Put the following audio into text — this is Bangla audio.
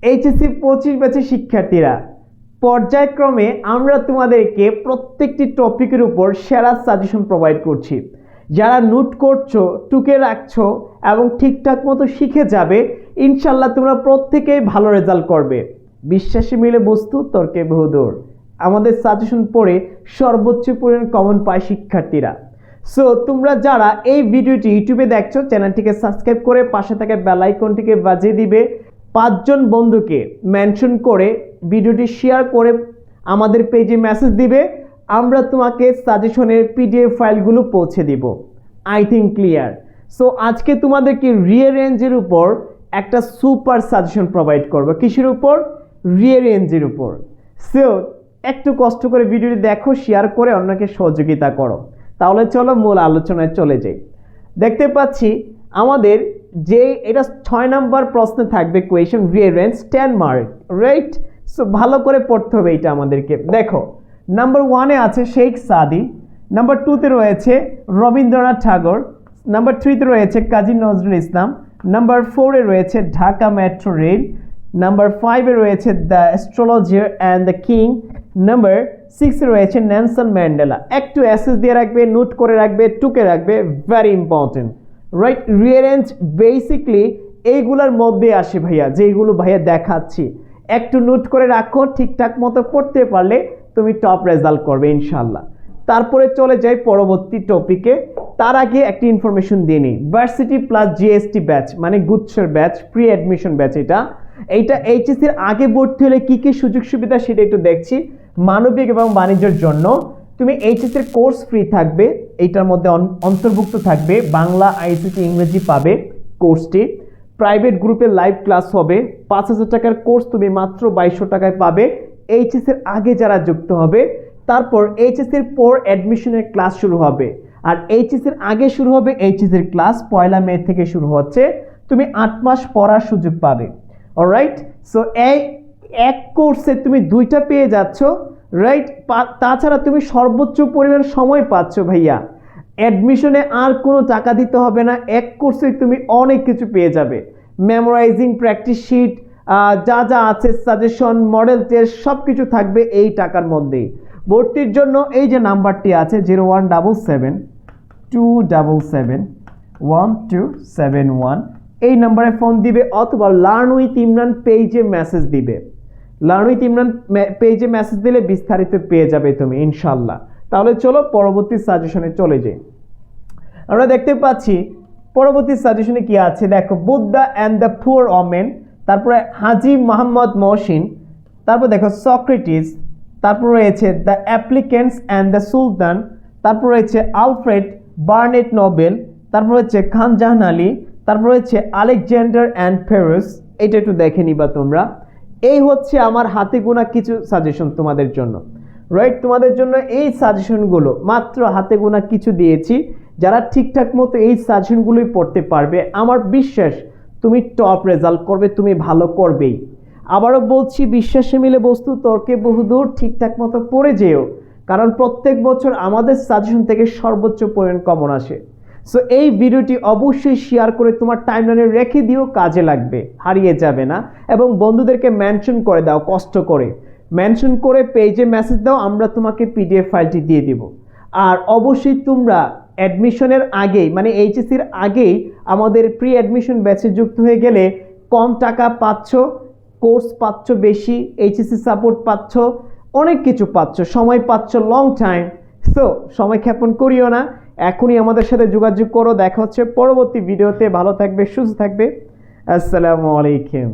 এইচএসসি 25 ব্যাচের শিক্ষার্থীরা, পর্যায়ক্রমে আমরা তোমাদেরকে প্রত্যেকটি টপিকের উপর সেরা সাজেশন প্রোভাইড করছি। যারা নোট করছো, টুকে রাখছো এবং ঠিকঠাক মতো শিখে যাবে, ইনশাল্লাহ তোমরা প্রত্যেকেই ভালো রেজাল্ট করবে। বিশ্বাসে মিলে বস্তু, তর্কে বহুদূর। আমাদের সাজেশন পড়ে সর্বোচ্চ পরিমাণ কমন পায় শিক্ষার্থীরা। সো তোমরা যারা এই ভিডিওটি ইউটিউবে দেখছো, চ্যানেলটিকে সাবস্ক্রাইব করে পাশে থাকা বেল আইকনটিকে বাজিয়ে দিবে। 5 জন বন্ধুকে মেনশন করে ভিডিওটি শেয়ার করে আমাদের পেজে মেসেজ দিবে, আমরা তোমাকে সাজেশনের পিডিএফ ফাইলগুলো পৌঁছে দিব। I think clear. সো আজকে তোমাদেরকে রিয়ারেঞ্জের উপর একটা সুপার সাজেশন প্রোভাইড করবো। কিসের উপর? রিয়ারেঞ্জের উপর। সো একটু কষ্ট করে ভিডিওটি দেখো, শেয়ার করে অন্যকে সহযোগিতা করো। তাহলে চলো মূল আলোচনায় চলে যাই। দেখতে পাচ্ছি আমাদের যে এটা 6 নম্বর প্রশ্নে থাকবে question, rearrange 10 mark, right? So ভালো করে পড়তে হবে এটা আমাদেরকে। দেখো, নাম্বার 1-এ আছে শেখ সাদি, নাম্বার 2-তে রয়েছে রবীন্দ্রনাথ ঠাকুর, নাম্বার 3-তে রয়েছে কাজী নজরুল ইসলাম, নাম্বার 4-এ রয়েছে ঢাকা মেট্রো রেল, নাম্বার 5-এ রয়েছে the astrologer and the king, number 6-এ রয়েছে নেলসন ম্যান্ডেলা। একটু অ্যাসেস দিয়ে রাখবে, নোট করে রাখবে, টুকে রাখবে, very important, right? Rearrange basically এইগুলোর মধ্যে আসে ভাইয়া, যেইগুলো ভাইয়া দেখাচ্ছি। একটু নোট করে রাখো, ঠিকঠাক মতো পড়তে পারলে তুমি টপ রেজাল্ট করবে ইনশাল্লাহ। তারপরে চলে যাই পরবর্তী টপিকে। তার আগে একটি ইনফরমেশন দিয়ে নিই। ভার্সিটি প্লাস জিএসটি ব্যাচ মানে গুচ্ছের ব্যাচ, প্রি অ্যাডমিশন ব্যাচ। এইটা এইচএসসির আগে ভর্তি হলে কী কী সুযোগ সুবিধা সেটা একটু দেখছি। মানবিক এবং বাণিজ্যের জন্য তুমি এইচএসসির কোর্স ফ্রি থাকবে, এইটার মধ্যে অন্তর্ভুক্ত থাকবে বাংলা, আইসিটি, ইংরেজি পাবে কোর্সটি। প্রাইভেট গ্রুপে লাইভ ক্লাস হবে। 5,000 টাকার কোর্স তুমি মাত্র 2200 টাকায় পাবে এইচএসসির আগে যারা যুক্ত হবে। তারপর এইচএসসির পর অ্যাডমিশনের ক্লাস শুরু হবে। আর এইচএসসির আগে শুরু হবে এইচএসসির ক্লাস 1 মে থেকে শুরু হচ্ছে। তুমি 8 মাস পড়ার সুযোগ পাবে। অলরাইট? সো এই এক কোর্সে তুমি 2টা পেয়ে যাচ্ছ, রাইট? তাছাড়া তুমি সর্বোচ্চ পরিমাণ সময় পাচ্ছ ভাইয়া। অ্যাডমিশনে আর কোনো টাকা দিতে হবে না, এক কোর্সে তুমি অনেক কিছু পেয়ে যাবে। মেমোরাইজিং, প্র্যাকটিস শিট, যা যা আছে, সাজেশন, মডেল টেস্ট, সব কিছু থাকবে এই টাকার মধ্যেই। ভর্তির জন্য এই যে নাম্বারটি আছে 01772771 এই নাম্বারে ফোন দিবে, অথবা লার্ন উইথ ইমরান পেজে মেসেজ দিবে। লার্ন উইথ ইমরান পেজে মেসেজ দিলে বিস্তারিত পেয়ে যাবে তুমি ইনশাল্লাহ। তাহলে চলো পরবর্তী সাজেশনে চলে যাই। আমরা দেখতে পাচ্ছি পরবর্তী সাজেশনে কি আছে, দেখো Buddha and the poor women, তারপরে হাজি মোহাম্মদ মহসিন, তারপর দেখো সক্রেটিস, তারপর রয়েছে দ্য অ্যাপ্লিকেন্টস অ্যান্ড দ্য সুলতান, তারপর রয়েছে আলফ্রেড বার্নেট নোবেল, তারপর হচ্ছে খান জাহান আলী, তারপর রয়েছে আলেকজান্ডার অ্যান্ড ফেরোস। এটা একটু দেখে নিবা তোমরা। এই হচ্ছে আমার হাতে গোনা কিছু সাজেশন তোমাদের জন্য, রাইট? তোমাদের জন্য এই সাজেশনগুলো মাত্র হাতে গোনা কিছু দিয়েছি। যারা ঠিকঠাক মতো এই সাজেশনগুলোই পড়তে পারবে, আমার বিশ্বাস তুমি টপ রেজাল্ট করবে, তুমি ভালো করবেই। আবারও বলছি, বিশ্বাসে মিলে বস্তু, তর্কে বহুদূর। ঠিকঠাক মতো পড়ে যেও, কারণ প্রত্যেক বছর আমাদের সাজেশন থেকে সর্বোচ্চ পরিমাণ কমন আসে। সো এই ভিডিওটি অবশ্যই শেয়ার করে তোমার টাইমলাইনে রেখে দিও, কাজে লাগবে, হারিয়ে যাবে না। এবং বন্ধুদেরকে মেনশন করে দাও, কষ্ট করে মেনশন করে পেজে মেসেজ দাও, আমরা তোমাকে পিডিএফ ফাইলটি দিয়ে দিব। আর অবশ্যই তোমরা অ্যাডমিশনের আগেই মানে এইচএসসির আগেই আমাদের প্রি অ্যাডমিশন ব্যাচে যুক্ত হয়ে গেলে কম টাকা পাচ্ছ, কোর্স পাচ্ছ বেশি, এইচএসসি সাপোর্ট পাচ্ছ, অনেক কিছু পাচ্ছ, সময় পাচ্ছ, লং টাইম। সো সময় ক্ষেপণ করিও না, এখনই আমাদের সাথে যোগাযোগ করো। দেখা হচ্ছে পরবর্তী ভিডিওতে। ভালো থাকবে, সুস্থ থাকবে। আসসালামু আলাইকুম।